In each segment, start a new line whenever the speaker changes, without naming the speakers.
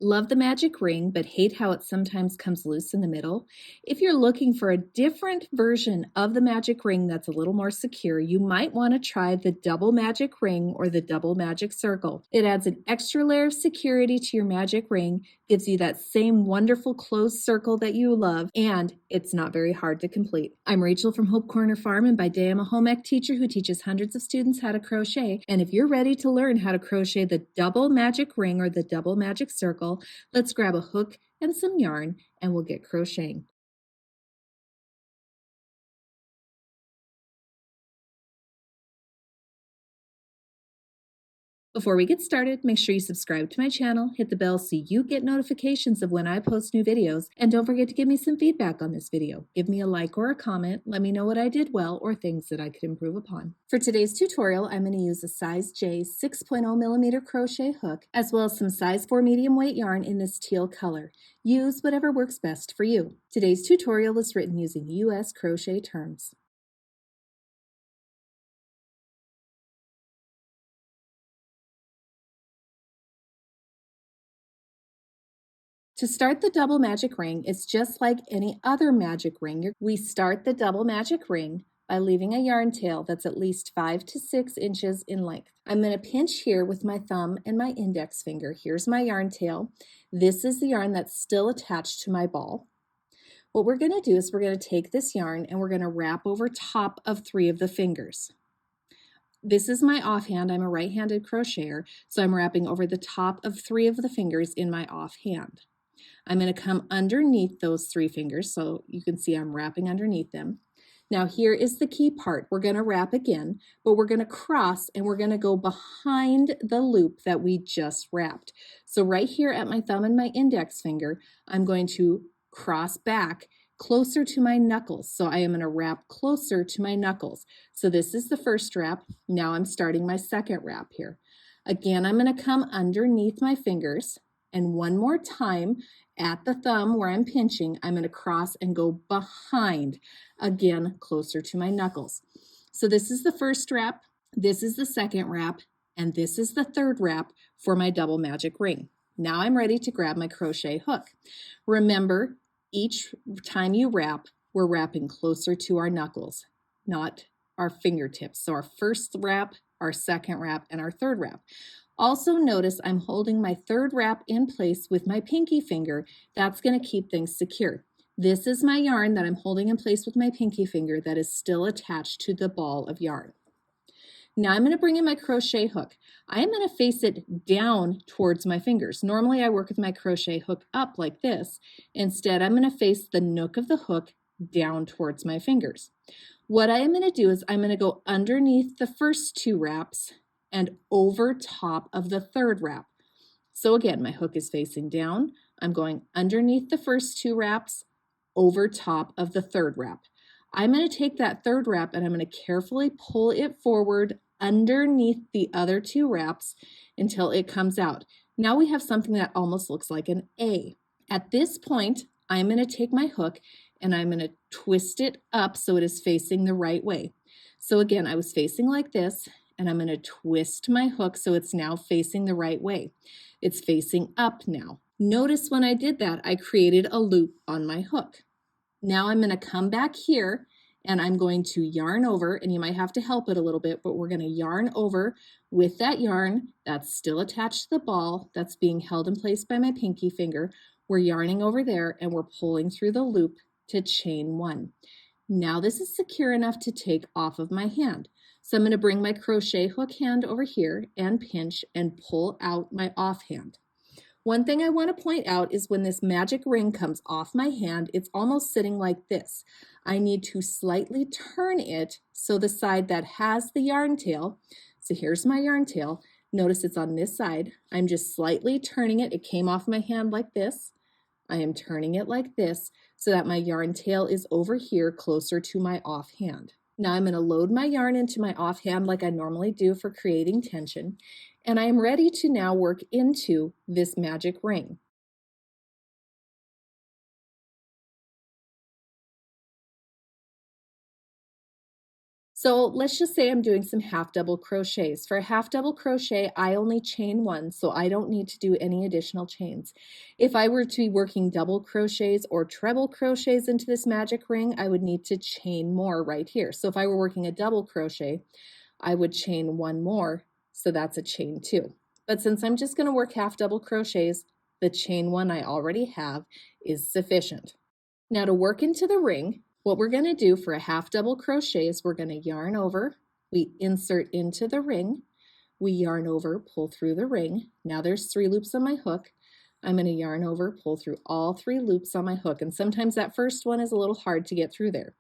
Love the magic ring, but hate how it sometimes comes loose in the middle? If you're looking for a different version of the magic ring that's a little more secure, you might want to try the double magic ring or the double magic circle. It adds an extra layer of security to your magic ring, gives you that same wonderful closed circle that you love, and it's not very hard to complete. I'm Rachel from Hope Corner Farm, and by day I'm a home ec teacher who teaches hundreds of students how to crochet. And if you're ready to learn how to crochet the double magic ring or the double magic circle, let's grab a hook and some yarn and we'll get crocheting. Before we get started, make sure you subscribe to my channel, hit the bell so you get notifications of when I post new videos, and don't forget to give me some feedback on this video. Give me a like or a comment, let me know what I did well or things that I could improve upon. For today's tutorial, I'm going to use a size J 6.0 millimeter crochet hook, as well as some size 4 medium weight yarn in this teal color. Use whatever works best for you. Today's tutorial was written using US crochet terms. To start the double magic ring, it's just like any other magic ring. We start the double magic ring by leaving a yarn tail that's at least 5 to 6 inches in length. I'm going to pinch here with my thumb and my index finger. Here's my yarn tail. This is the yarn that's still attached to my ball. What we're going to do is we're going to take this yarn and we're going to wrap over top of 3 of the fingers. This is my offhand. I'm a right-handed crocheter, so I'm wrapping over the top of 3 of the fingers in my offhand. I'm going to come underneath those 3 fingers, so you can see I'm wrapping underneath them. Now here is the key part. We're going to wrap again, but we're going to cross and we're going to go behind the loop that we just wrapped. So right here at my thumb and my index finger, I'm going to cross back closer to my knuckles. So I am going to wrap closer to my knuckles. So this is the first wrap. Now I'm starting my second wrap here. Again, I'm going to come underneath my fingers, and one more time at the thumb where I'm pinching, I'm going to cross and go behind, again, closer to my knuckles. So this is the first wrap, this is the second wrap, and this is the third wrap for my double magic ring. Now I'm ready to grab my crochet hook. Remember, each time you wrap, we're wrapping closer to our knuckles, not our fingertips. So our first wrap, our second wrap, and our third wrap. Also notice I'm holding my third wrap in place with my pinky finger. That's going to keep things secure. This is my yarn that I'm holding in place with my pinky finger that is still attached to the ball of yarn. Now I'm going to bring in my crochet hook. I am going to face it down towards my fingers. Normally I work with my crochet hook up like this. Instead, I'm going to face the nook of the hook down towards my fingers. What I am going to do is I'm going to go underneath the first 2 wraps and over top of the third wrap. So again, my hook is facing down. I'm going underneath the first 2 wraps, over top of the third wrap. I'm going to take that third wrap and I'm going to carefully pull it forward underneath the other 2 wraps until it comes out. Now we have something that almost looks like an A. At this point, I'm going to take my hook and I'm going to twist it up so it is facing the right way. So again, I was facing like this, and I'm going to twist my hook so it's now facing the right way. It's facing up now. Notice when I did that, I created a loop on my hook. Now I'm going to come back here and I'm going to yarn over, and you might have to help it a little bit, but we're going to yarn over with that yarn that's still attached to the ball that's being held in place by my pinky finger. We're yarning over there and we're pulling through the loop to chain 1. Now this is secure enough to take off of my hand. So I'm going to bring my crochet hook hand over here and pinch and pull out my offhand. One thing I want to point out is when this magic ring comes off my hand, it's almost sitting like this. I need to slightly turn it so the side that has the yarn tail, so here's my yarn tail, notice it's on this side. I'm just slightly turning it. It came off my hand like this. I am turning it like this so that my yarn tail is over here closer to my offhand. Now I'm going to load my yarn into my offhand like I normally do for creating tension, and I am ready to now work into this magic ring. So let's just say I'm doing some half double crochets. For a half double crochet, I only chain one, so I don't need to do any additional chains. If I were to be working double crochets or treble crochets into this magic ring, I would need to chain more right here. So if I were working a double crochet, I would chain one more, so that's a chain two. But since I'm just going to work half double crochets, the chain one I already have is sufficient. Now to work into the ring, what we're going to do for a half double crochet is we're going to yarn over, we insert into the ring, we yarn over, pull through the ring. Now there's 3 loops on my hook. I'm going to yarn over, pull through all 3 loops on my hook, and sometimes that first one is a little hard to get through there.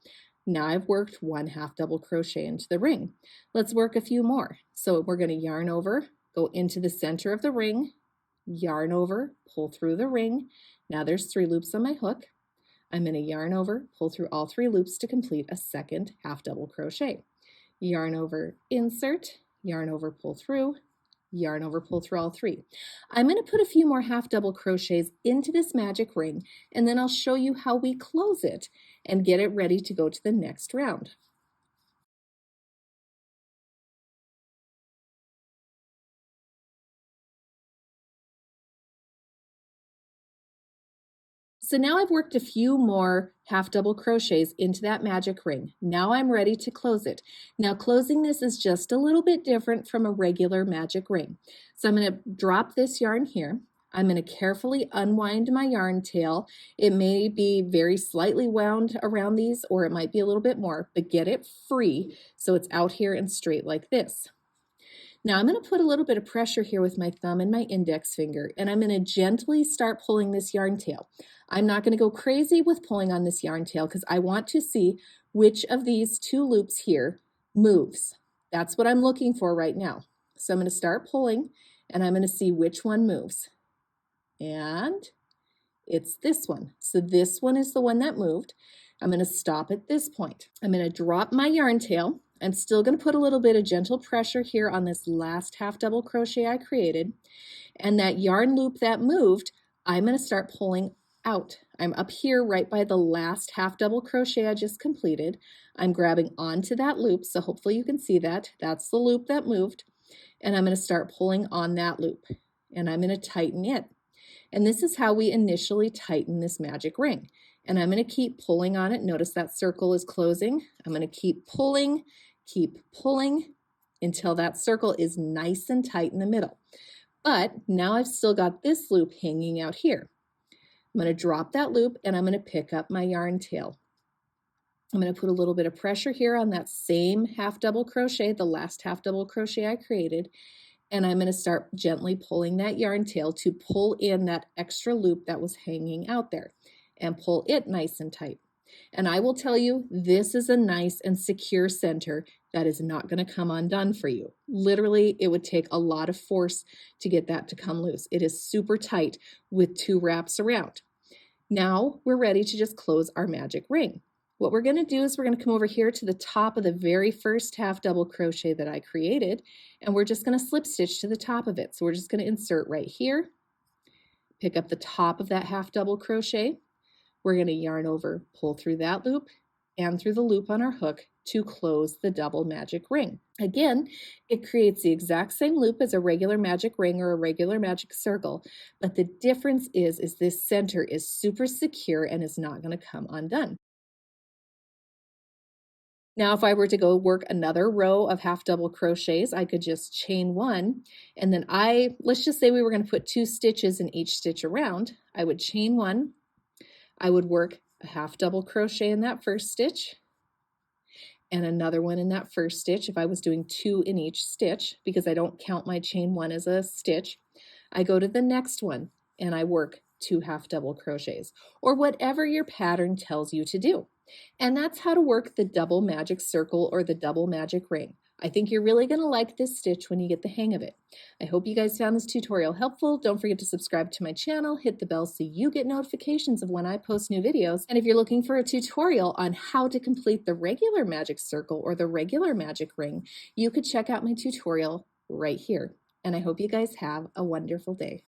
Now I've worked 1 half double crochet into the ring. Let's work a few more. So we're going to yarn over, go into the center of the ring, yarn over, pull through the ring. Now there's 3 loops on my hook. I'm going to yarn over, pull through all 3 loops to complete a second half double crochet. Yarn over, insert, yarn over, pull through, yarn over, pull through all 3. I'm going to put a few more half double crochets into this magic ring, and then I'll show you how we close it and get it ready to go to the next round. So now I've worked a few more half double crochets into that magic ring. Now I'm ready to close it. Now closing this is just a little bit different from a regular magic ring. So I'm going to drop this yarn here. I'm going to carefully unwind my yarn tail. It may be very slightly wound around these, or it might be a little bit more, but get it free so it's out here and straight like this. Now I'm going to put a little bit of pressure here with my thumb and my index finger, and I'm going to gently start pulling this yarn tail. I'm not going to go crazy with pulling on this yarn tail because I want to see which of these 2 loops here moves. That's what I'm looking for right now. So I'm going to start pulling, and I'm going to see which one moves. And it's this one. So this one is the one that moved. I'm going to stop at this point. I'm going to drop my yarn tail. I'm still going to put a little bit of gentle pressure here on this last half double crochet I created. And that yarn loop that moved, I'm going to start pulling out. I'm up here right by the last half double crochet I just completed. I'm grabbing onto that loop, so hopefully you can see that. That's the loop that moved. And I'm going to start pulling on that loop. And I'm going to tighten it. And this is how we initially tighten this magic ring. And I'm going to keep pulling on it. Notice that circle is closing. I'm going to keep pulling until that circle is nice and tight in the middle. But now I've still got this loop hanging out here. I'm going to drop that loop and I'm going to pick up my yarn tail. I'm going to put a little bit of pressure here on that same half double crochet, the last half double crochet I created, and I'm going to start gently pulling that yarn tail to pull in that extra loop that was hanging out there and pull it nice and tight. And I will tell you, this is a nice and secure center that is not going to come undone for you. Literally, it would take a lot of force to get that to come loose. It is super tight with 2 wraps around. Now we're ready to just close our magic ring. What we're going to do is we're going to come over here to the top of the very first half double crochet that I created, and we're just going to slip stitch to the top of it. So we're just going to insert right here, pick up the top of that half double crochet. We're going to yarn over, pull through that loop and through the loop on our hook to close the double magic ring. Again, it creates the exact same loop as a regular magic ring or a regular magic circle, but the difference is this center is super secure and is not going to come undone. Now, if I were to go work another row of half double crochets, I could just chain 1, and then let's just say we were going to put 2 stitches in each stitch around. I would chain 1, I would work a half double crochet in that first stitch and another one in that first stitch if I was doing 2 in each stitch, because I don't count my chain 1 as a stitch. I go to the next one and I work 2 half double crochets, or whatever your pattern tells you to do. And that's how to work the double magic circle or the double magic ring. I think you're really going to like this stitch when you get the hang of it. I hope you guys found this tutorial helpful. Don't forget to subscribe to my channel, hit the bell so you get notifications of when I post new videos. And if you're looking for a tutorial on how to complete the regular magic circle or the regular magic ring, you could check out my tutorial right here. And I hope you guys have a wonderful day.